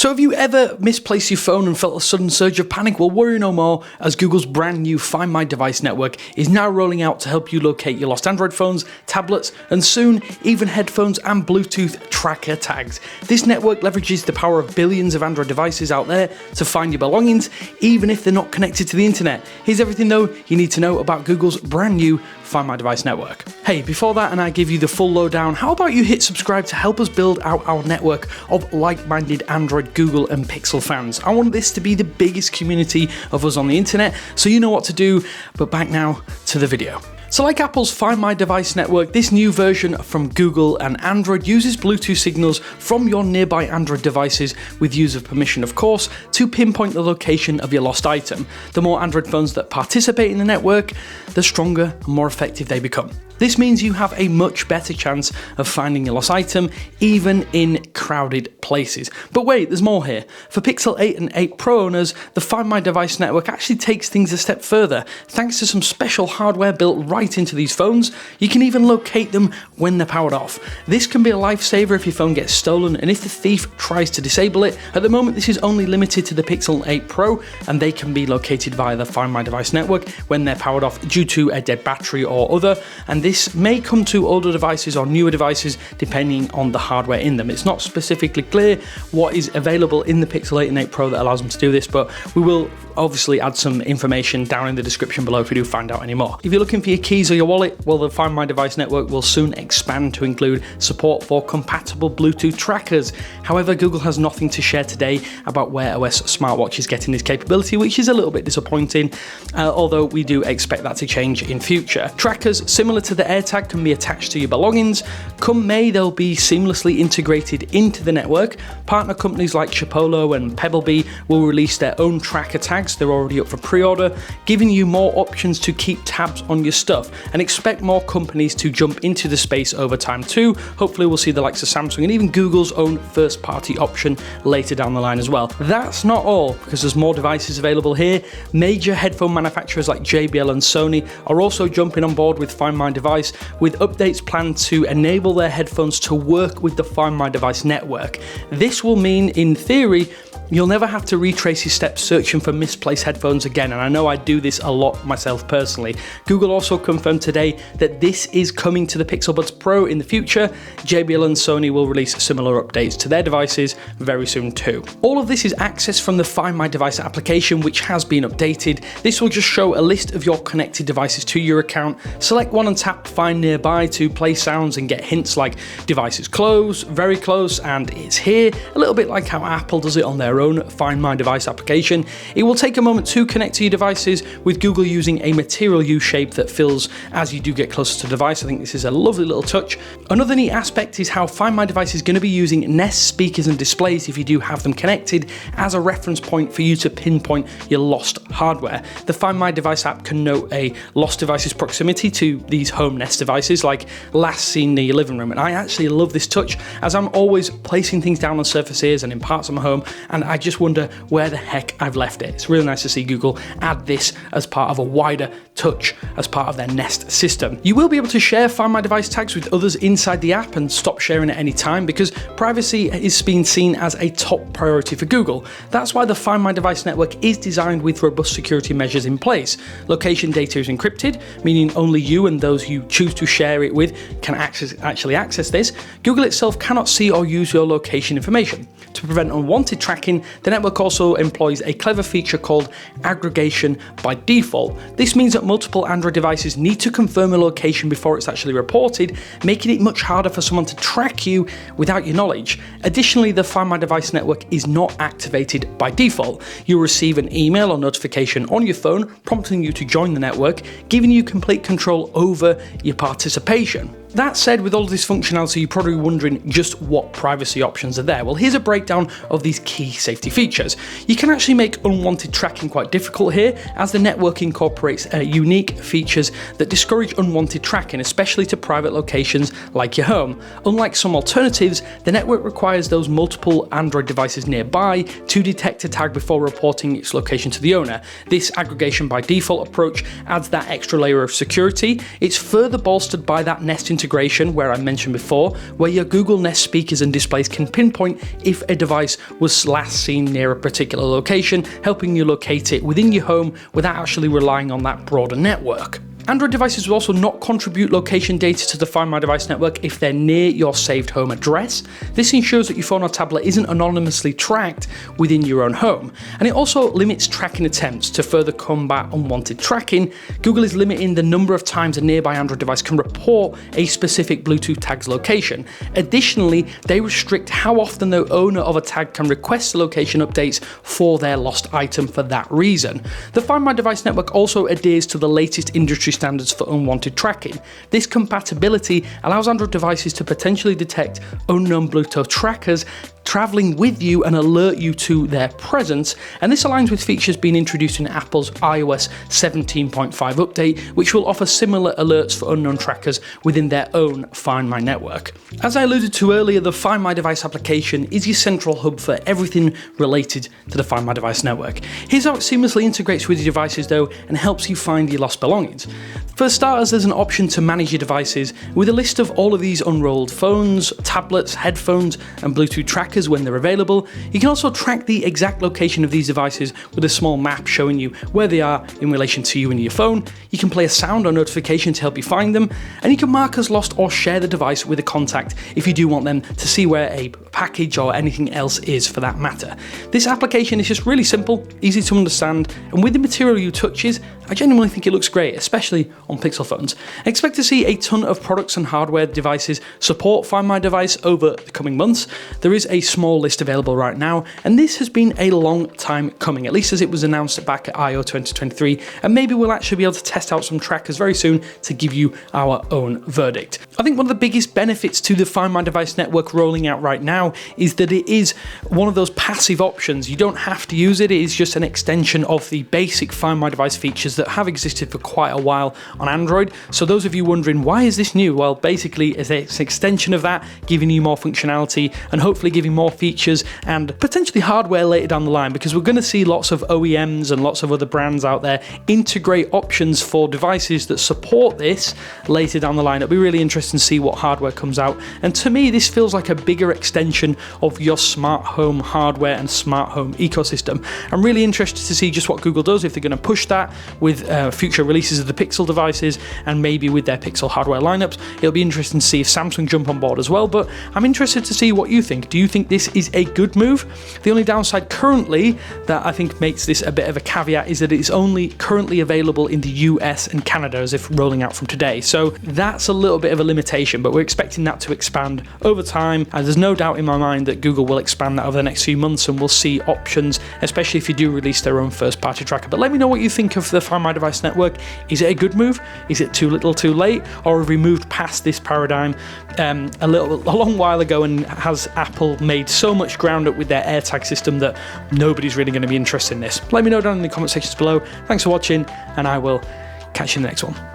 So have you ever misplaced your phone and felt a sudden surge of panic? Well, worry no more, as Google's brand new Find My Device network is now rolling out to help you locate your lost Android phones, tablets, and soon even headphones and Bluetooth tracker tags. This network leverages the power of billions of Android devices out there to find your belongings, even if they're not connected to the internet. Here's everything though you need to know about Google's brand new Find My Device network. Hey, before that and I give you the full lowdown, how about you hit subscribe to help us build out our network of like-minded Android, Google and Pixel fans. I want this to be the biggest community of us on the internet, so you know what to do, but back now to the video. So like Apple's Find My Device network, this new version from Google and Android uses Bluetooth signals from your nearby Android devices, with user permission of course, to pinpoint the location of your lost item. The more Android phones that participate in the network, the stronger and more effective they become. This means you have a much better chance of finding your lost item, even in crowded places. But wait, there's more here. For Pixel 8 and 8 Pro owners, the Find My Device network actually takes things a step further. Thanks to some special hardware built right into these phones, you can even locate them when they're powered off. This can be a lifesaver if your phone gets stolen and if the thief tries to disable it. At the moment, this is only limited to the Pixel 8 Pro, and they can be located via the Find My Device network when they're powered off due to a dead battery or other, and this may come to older devices or newer devices depending on the hardware in them. It's not specifically clear what is available in the Pixel 8 and 8 Pro that allows them to do this, but we will obviously add some information down in the description below if we do find out any more. If you're looking for your keys or your wallet, well, the Find My Device network will soon expand to include support for compatible Bluetooth trackers. However, Google has nothing to share today about Wear OS smartwatches getting this capability, which is a little bit disappointing, although we do expect that to change in future. Trackers similar to the AirTag can be attached to your belongings. Come May, they'll be seamlessly integrated into the network. Partner companies like Chipolo and Pebblebee will release their own tracker tags. They're already up for pre-order, giving you more options to keep tabs on your stuff, and expect more companies to jump into the space over time too. Hopefully we'll see the likes of Samsung and even Google's own first-party option later down the line as well. That's not all, because there's more devices available here. Major headphone manufacturers like JBL and Sony are also jumping on board with Find My Device, with updates planned to enable their headphones to work with the Find My Device network. This will mean, in theory, you'll never have to retrace your steps searching for misplaced headphones again, and I know I do this a lot myself personally. Google also confirmed today that this is coming to the Pixel Buds Pro in the future. JBL and Sony will release similar updates to their devices very soon too. All of this is accessed from the Find My Device application, which has been updated. This will just show a list of your connected devices to your account. Select one and tap Find Nearby to play sounds and get hints like devices close, very close, and it's here, a little bit like how Apple does it on their own Find My Device application. It will take a moment to connect to your devices, with Google using a material U shape that fills as you do get closer to the device. I think this is a lovely little touch. Another neat aspect is how Find My Device is going to be using Nest speakers and displays, if you do have them connected, as a reference point for you to pinpoint your lost hardware. The Find My Device app can note a lost device's proximity to these home Nest devices, like last seen near your living room, and I actually love this touch, as I'm always placing things down on surfaces and in parts of my home, and I just wonder where the heck I've left it. It's really nice to see Google add this as part of a wider touch as part of their Nest system. You will be able to share Find My Device tags with others inside the app and stop sharing at any time, because privacy is being seen as a top priority for Google. That's why the Find My Device network is designed with robust security measures in place. Location data is encrypted, meaning only you and those you choose to share it with can actually access this. Google itself cannot see or use your location information. To prevent unwanted tracking, the network also employs a clever feature called aggregation by default. This means that multiple Android devices need to confirm a location before it's actually reported, making it much harder for someone to track you without your knowledge. Additionally, the Find My Device network is not activated by default. You'll receive an email or notification on your phone prompting you to join the network, giving you complete control over your participation. That said, with all of this functionality, you're probably wondering just what privacy options are there. Well, here's a breakdown of these key safety features. You can actually make unwanted tracking quite difficult here, as the network incorporates unique features that discourage unwanted tracking, especially to private locations like your home. Unlike some alternatives, the network requires those multiple Android devices nearby to detect a tag before reporting its location to the owner. This aggregation by default approach adds that extra layer of security. It's further bolstered by that Nest integration where I mentioned before, where your Google Nest speakers and displays can pinpoint if a device was last last seen near a particular location, helping you locate it within your home without actually relying on that broader network. Android devices will also not contribute location data to the Find My Device network if they're near your saved home address. This ensures that your phone or tablet isn't anonymously tracked within your own home. And it also limits tracking attempts. To further combat unwanted tracking, Google is limiting the number of times a nearby Android device can report a specific Bluetooth tag's location. Additionally, they restrict how often the owner of a tag can request the location updates for their lost item for that reason. The Find My Device network also adheres to the latest industry standards for unwanted tracking. This compatibility allows Android devices to potentially detect unknown Bluetooth trackers traveling with you and alert you to their presence, and this aligns with features being introduced in Apple's iOS 17.5 update, which will offer similar alerts for unknown trackers within their own Find My network. As I alluded to earlier, the Find My Device application is your central hub for everything related to the Find My Device network. Here's how it seamlessly integrates with your devices though, and helps you find your lost belongings. For starters, there's an option to manage your devices with a list of all of these unrolled phones, tablets, headphones, and Bluetooth trackers when they're available. You can also track the exact location of these devices with a small map showing you where they are in relation to you and your phone. You can play a sound or notification to help you find them, and you can mark as lost or share the device with a contact if you do want them to see where a package or anything else is for that matter. This application is just really simple, easy to understand, and with the material you touches, I genuinely think it looks great, especially on Pixel phones. I expect to see a ton of products and hardware devices support Find My Device over the coming months. There is a small list available right now, and this has been a long time coming, at least as it was announced back at I/O 2023, and maybe we'll actually be able to test out some trackers very soon to give you our own verdict. I think one of the biggest benefits to the Find My Device network rolling out right now is that it is one of those passive options. You don't have to use it, it is just an extension of the basic Find My Device features that have existed for quite a while on Android. So those of you wondering, why is this new? Well, basically it's an extension of that, giving you more functionality and hopefully giving more features and potentially hardware later down the line, because we're going to see lots of OEMs and lots of other brands out there integrate options for devices that support this later down the line. It'll be really interesting to see what hardware comes out, and to me this feels like a bigger extension of your smart home hardware and smart home ecosystem. I'm really interested to see just what Google does, if they're going to push that with future releases of the Pixel devices and maybe with their Pixel hardware lineups. It'll be interesting to see if Samsung jump on board as well, but I'm interested to see what you think. Do you think this is a good move? The only downside currently that I think makes this a bit of a caveat is that it's only currently available in the US and Canada as if rolling out from today. So that's a little bit of a limitation, but we're expecting that to expand over time. And there's no doubt in my mind that Google will expand that over the next few months, and we'll see options, especially if you do release their own first-party tracker. But let me know what you think of the Find My Device network. Is it a good move? Is it too little too late? Or have we moved past this paradigm a long while ago, and has Apple made so much ground up with their AirTag system that nobody's really going to be interested in this? Let me know down in the comment sections below. Thanks for watching, and I will catch you in the next one.